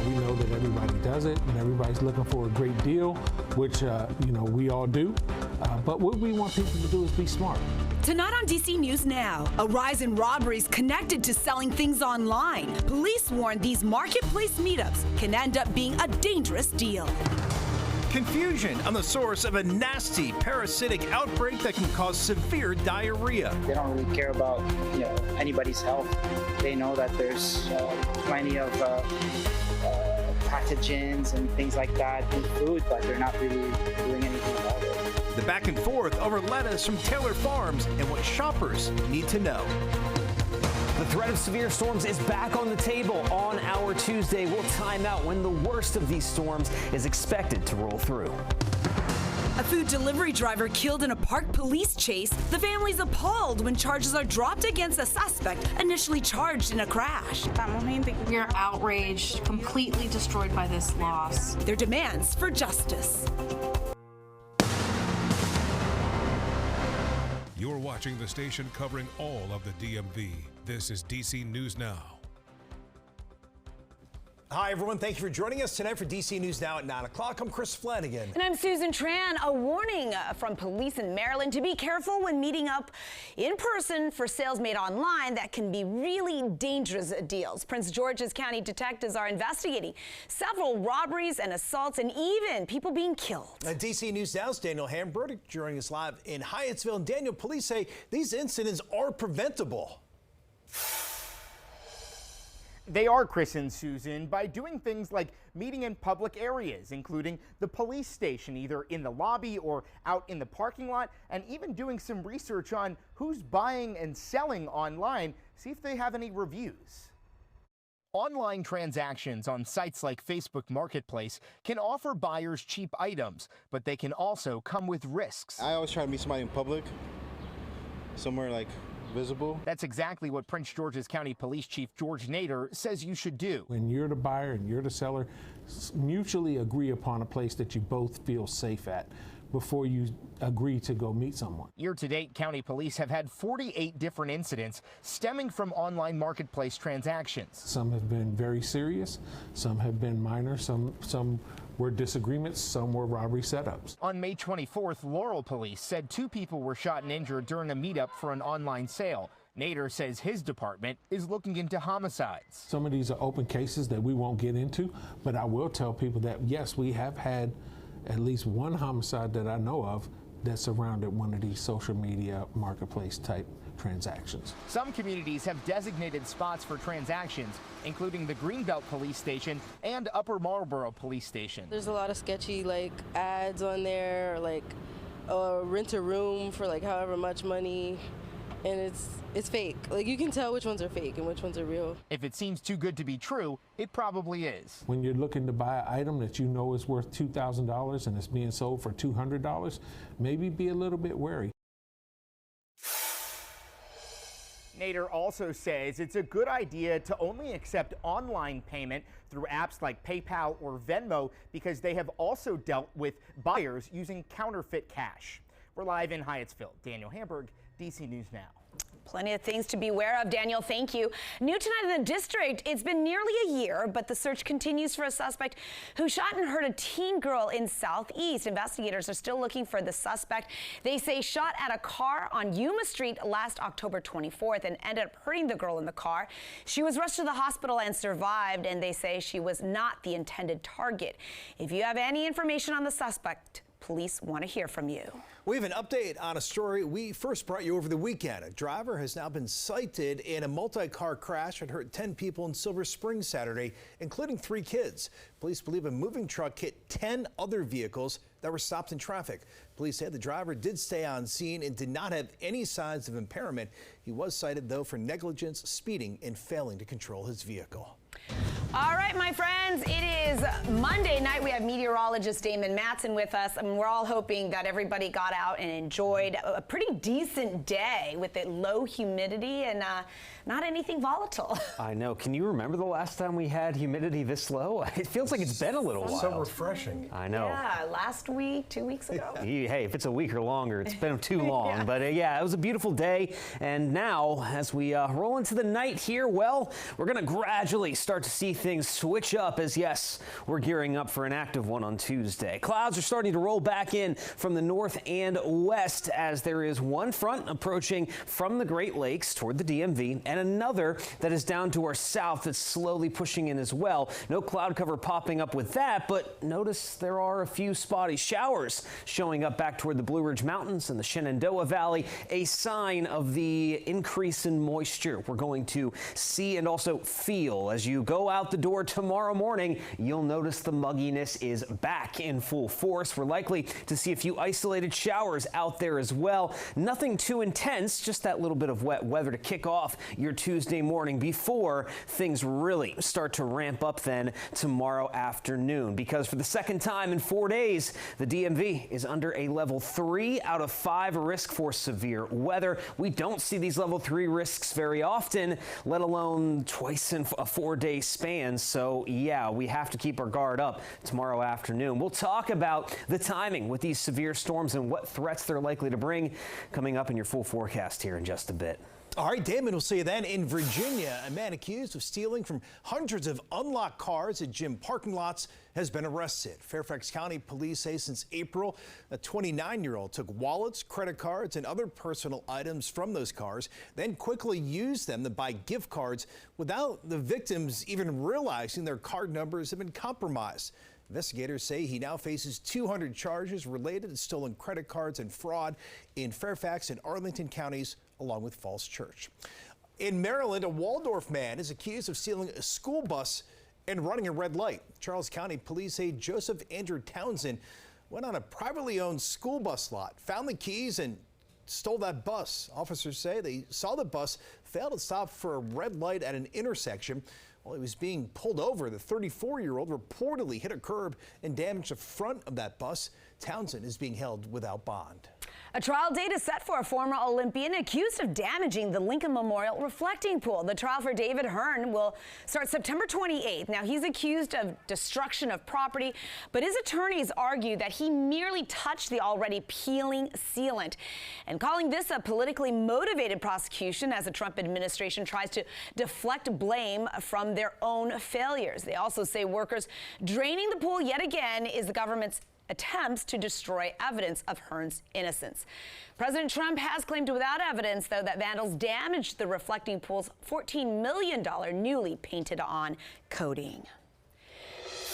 We know that everybody does it and everybody's looking for a great deal, which, we all do. But what we want people to do is be smart. Tonight on DC News Now, a rise in robberies connected to selling things online. Police warn these marketplace meetups can end up being a dangerous deal. Confusion on the source of a nasty parasitic outbreak that can cause severe diarrhea. They don't really care about anybody's health. They know that there's plenty of pathogens and things like that in food, but they're not really doing anything about it. The back and forth over lettuce from Taylor Farms and what shoppers need to know. The threat of severe storms is back on the table on our Tuesday. We'll time out when the worst of these storms is expected to roll through. A food delivery driver killed in a park police chase. The family's appalled when charges are dropped against a suspect initially charged in a crash. We are outraged, completely destroyed by this loss. Their demands for justice. You're watching the station covering all of the DMV. This is DC News Now. Hi, everyone. Thank you for joining us tonight for DC News Now at 9 o'clock. I'm Chris Flanagan. And I'm Susan Tran. A warning from police in Maryland to be careful when meeting up in person for sales made online that can be really dangerous deals. Prince George's County detectives are investigating several robberies and assaults and even people being killed. DC News Now's Daniel Hamburg joining us live in Hyattsville. And Daniel, police say these incidents are preventable. They are, Chris and Susan, by doing things like meeting in public areas, including the police station, either in the lobby or out in the parking lot, and even doing some research on who's buying and selling online, see if they have any reviews. Online transactions on sites like Facebook Marketplace can offer buyers cheap items, but they can also come with risks. I always try to meet somebody in public, somewhere like visible. That's exactly what Prince George's County Police Chief George Nader says you should do. When you're the buyer and you're the seller, mutually agree upon a place that you both feel safe at before you agree to go meet someone. Year to date, county police have had 48 different incidents stemming from online marketplace transactions. Some have been very serious, some have been minor, some were disagreements, some were robbery setups. On May 24th, Laurel police said 2 people were shot and injured during a meetup for an online sale. Nader says his department is looking into homicides. Some of these are open cases that we won't get into, but I will tell people that yes, we have had at least one homicide that I know of that surrounded one of these social media marketplace type transactions. Some communities have designated spots for transactions, including the Greenbelt Police Station and Upper Marlboro Police Station. There's a lot of sketchy ads on there, rent a room for however much money, and it's fake. You can tell which ones are fake and which ones are real. If it seems too good to be true, it probably is. When you're looking to buy an item that you know is worth $2,000 and it's being sold for $200, maybe be a little bit wary. Nader also says it's a good idea to only accept online payment through apps like PayPal or Venmo because they have also dealt with buyers using counterfeit cash. We're live in Hyattsville. Daniel Hamburg, DC News Now. Plenty of things to be aware of. Daniel, thank you. New tonight in the district, it's been nearly a year, but the search continues for a suspect who shot and hurt a teen girl in Southeast. Investigators are still looking for the suspect. They say shot at a car on Yuma Street last October 24th and ended up hurting the girl in the car. She was rushed to the hospital and survived, and they say she was not the intended target. If you have any information on the suspect, police want to hear from you. We have an update on a story we first brought you over the weekend. A driver has now been cited in a multi-car crash that hurt 10 people in Silver Spring Saturday, including 3 kids. Police believe a moving truck hit 10 other vehicles that were stopped in traffic. Police said the driver did stay on scene and did not have any signs of impairment. He was cited, though, for negligence, speeding, and failing to control his vehicle. All right, my friends, it is Monday night. We have meteorologist Damon Matson with us, and we're all hoping that everybody got out and enjoyed a pretty decent day with it low humidity and not anything volatile. I know. Can you remember the last time we had humidity this low? It feels like it's been a little while. So refreshing. I know. Yeah, last week, 2 weeks ago. Hey, if it's a week or longer, it's been too long. Yeah. But yeah, it was a beautiful day. And now, as we roll into the night here, well, we're going to gradually start to see things switch up as, yes, we're gearing up for an active one on Tuesday. Clouds are starting to roll back in from the north and west as there is one front approaching from the Great Lakes toward the DMV and another that is down to our south that's slowly pushing in as well. No cloud cover popping up with that, but notice there are a few spotty showers showing up back toward the Blue Ridge Mountains and the Shenandoah Valley, a sign of the increase in moisture we're going to see and also feel. As you go out the door tomorrow morning, you'll notice the mugginess is back in full force. We're likely to see a few isolated showers out there as well. Nothing too intense, just that little bit of wet weather to kick off your Tuesday morning before things really start to ramp up then tomorrow afternoon. Because for the second time in 4 days, the DMV is under a level 3 out of 5 risk for severe weather. We don't see these level 3 risks very often, let alone twice in a 4-day span. So yeah, we have to keep our guard up tomorrow afternoon. We'll talk about the timing with these severe storms and what threats they're likely to bring coming up in your full forecast here in just a bit. All right, Damon, we'll see you then. In Virginia, a man accused of stealing from hundreds of unlocked cars at gym parking lots has been arrested. Fairfax County police say since April, a 29-year-old took wallets, credit cards, and other personal items from those cars, then quickly used them to buy gift cards without the victims even realizing their card numbers have been compromised. Investigators say he now faces 200 charges related to stolen credit cards and fraud in Fairfax and Arlington counties, along with Falls Church. In Maryland, a Waldorf man is accused of stealing a school bus and running a red light. Charles County police say Joseph Andrew Townsend went on a privately owned school bus lot, found the keys, and stole that bus. Officers say they saw the bus fail to stop for a red light at an intersection. While he was being pulled over, the 34-year-old reportedly hit a curb and damaged the front of that bus. Townsend is being held without bond. A trial date is set for a former Olympian accused of damaging the Lincoln Memorial reflecting pool. The trial for David Hearn will start September 28th. Now, he's accused of destruction of property, but his attorneys argue that he merely touched the already peeling sealant, and calling this a politically motivated prosecution as the Trump administration tries to deflect blame from their own failures. They also say workers draining the pool yet again is the government's attempts to destroy evidence of Hearn's innocence. President Trump has claimed without evidence, though, that vandals damaged the reflecting pool's $14 million newly painted on coating.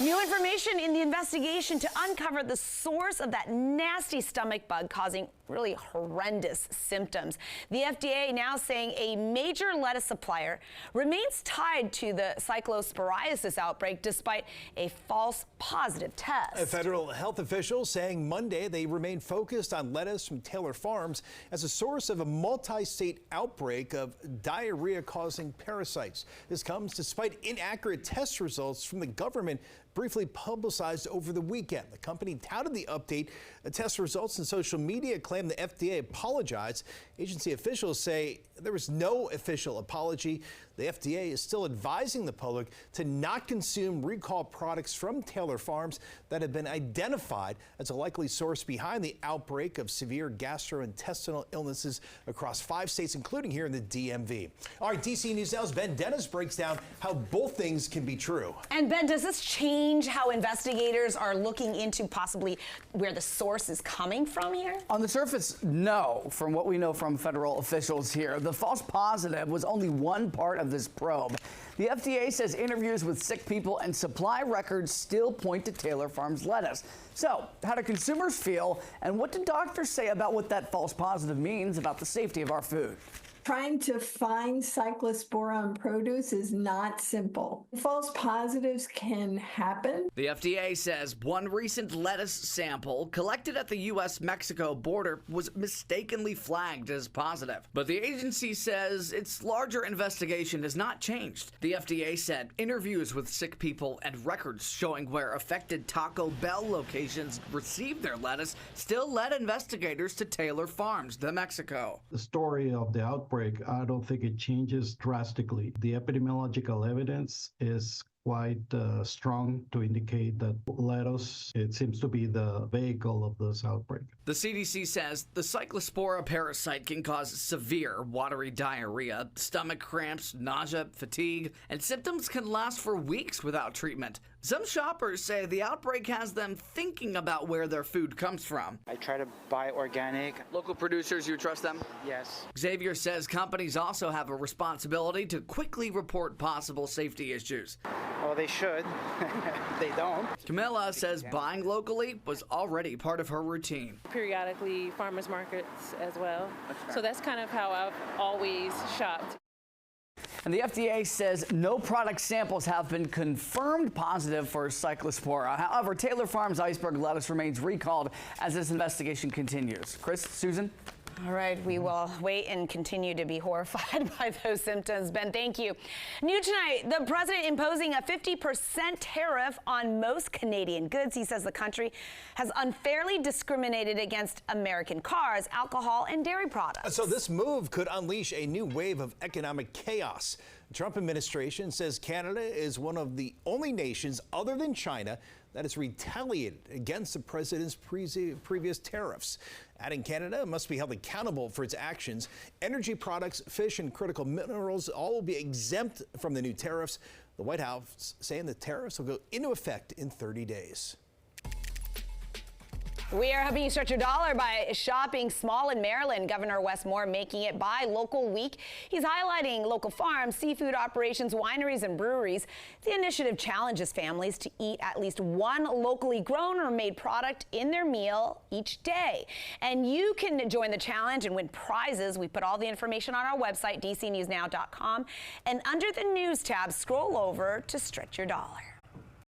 New information in the investigation to uncover the source of that nasty stomach bug causing really horrendous symptoms. The FDA now saying a major lettuce supplier remains tied to the cyclosporiasis outbreak despite a false positive test. A federal health official saying Monday they remain focused on lettuce from Taylor Farms as a source of a multi-state outbreak of diarrhea-causing parasites. This comes despite inaccurate test results from the government briefly publicized over the weekend. The company touted the update. The test results in social media claim the FDA apologized. Agency officials say there was no official apology. The FDA is still advising the public to not consume recalled products from Taylor Farms that have been identified as a likely source behind the outbreak of severe gastrointestinal illnesses across 5 states, including here in the DMV. All right, DC News Now's Ben Dennis breaks down how both things can be true. And Ben, does this change how investigators are looking into possibly where the source is coming from here? On the surface, no, from what we know from federal officials here. The false positive was only one part of this probe. The FDA says interviews with sick people and supply records still point to Taylor Farms lettuce. So, how do consumers feel, and what do doctors say about what that false positive means about the safety of our food? Trying to find cyclospora in produce is not simple. False positives can happen. The FDA says one recent lettuce sample collected at the U.S.-Mexico border was mistakenly flagged as positive. But the agency says its larger investigation has not changed. The FDA said interviews with sick people and records showing where affected Taco Bell locations received their lettuce still led investigators to Taylor Farms, de Mexico. The story of the outbreak, I don't think it changes drastically. The epidemiological evidence is quite strong to indicate that lettuce, it seems to be the vehicle of this outbreak. The CDC says the Cyclospora parasite can cause severe watery diarrhea, stomach cramps, nausea, fatigue, and symptoms can last for weeks without treatment. Some shoppers say the outbreak has them thinking about where their food comes from. I try to buy organic. Local producers, you trust them? Yes. Xavier says companies also have a responsibility to quickly report possible safety issues. Well, they should. They don't. Camilla says buying locally was already part of her routine. Periodically farmers markets as well. So that's kind of how I've always shopped. And the FDA says no product samples have been confirmed positive for Cyclospora. However, Taylor Farms iceberg lettuce remains recalled as this investigation continues. Chris, Susan? All right, we will wait and continue to be horrified by those symptoms. Ben, thank you. New tonight, the president imposing a 50% tariff on most Canadian goods. He says the country has unfairly discriminated against American cars, alcohol, and dairy products. So this move could unleash a new wave of economic chaos. The Trump administration says Canada is one of the only nations other than China that has retaliated against the president's previous tariffs. Adding Canada must be held accountable for its actions. Energy products, fish, and critical minerals all will be exempt from the new tariffs. The White House saying the tariffs will go into effect in 30 days. We are helping you stretch your dollar by shopping small in Maryland. Governor Wes Moore making it Buy Local Week. He's highlighting local farms, seafood operations, wineries, and breweries. The initiative challenges families to eat at least one locally grown or made product in their meal each day. And you can join the challenge and win prizes. We put all the information on our website, dcnewsnow.com. And under the News tab, scroll over to Stretch Your Dollar.